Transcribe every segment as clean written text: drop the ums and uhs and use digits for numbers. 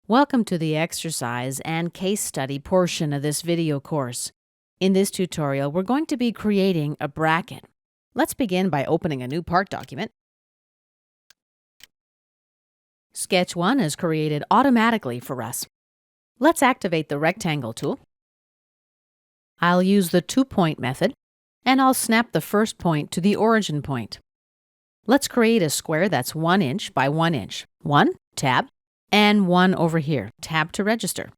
Welcome to the exercise and case study portion of this video course. In this tutorial, we're going to be creating a bracket. Let's begin by opening a new part document. Sketch 1 is created automatically for us. Let's activate the rectangle tool. I'll use the 2-point method, and I'll snap the first point to the origin point. Let's create a square that's 1 inch by 1 inch. 1, tab, and 1 over here, tab to register.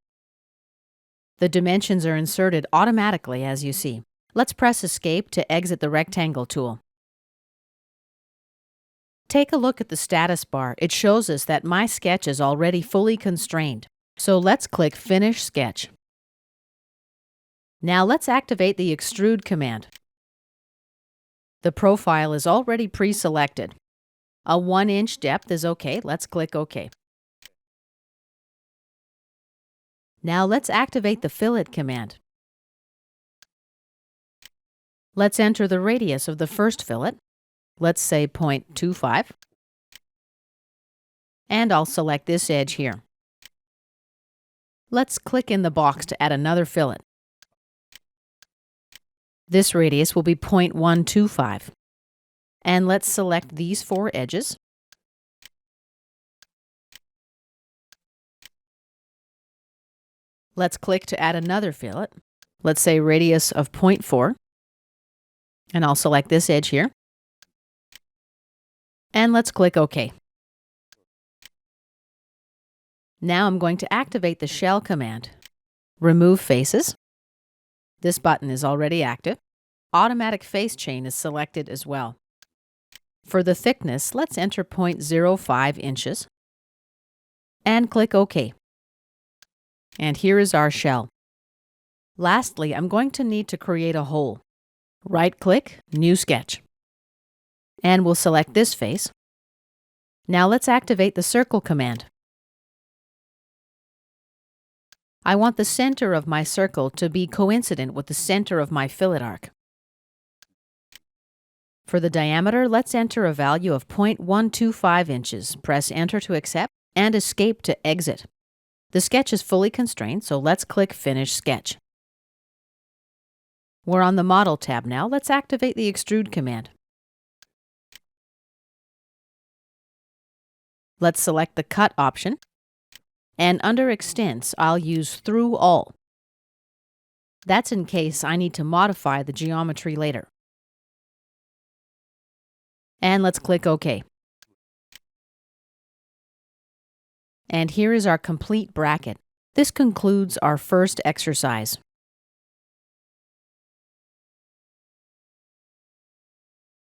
The dimensions are inserted automatically as you see. Let's press Escape to exit the rectangle tool. Take a look at the status bar. It shows us that my sketch is already fully constrained. So let's click Finish Sketch. Now let's activate the Extrude command. The profile is already pre-selected. A 1-inch depth is okay. Let's click OK. Now let's activate the Fillet command. Let's enter the radius of the first fillet. Let's say 0.25. And I'll select this edge here. Let's click in the box to add another fillet. This radius will be 0.125. And let's select these 4 edges. Let's click to add another fillet. Let's say radius of 0.4. And I'll select this edge here. And let's click OK. Now I'm going to activate the Shell command. Remove faces. This button is already active. Automatic face chain is selected as well. For the thickness, let's enter 0.05 inches. And click OK. And here is our shell. Lastly, I'm going to need to create a hole. Right-click, New Sketch. And we'll select this face. Now let's activate the Circle command. I want the center of my circle to be coincident with the center of my fillet arc. For the diameter, let's enter a value of 0.125 inches. Press Enter to accept and Escape to exit. The sketch is fully constrained, so let's click Finish Sketch. We're on the Model tab now. Let's activate the Extrude command. Let's select the Cut option, and under Extents, I'll use Through All. That's in case I need to modify the geometry later. And let's click OK. And here is our complete bracket. This concludes our first exercise.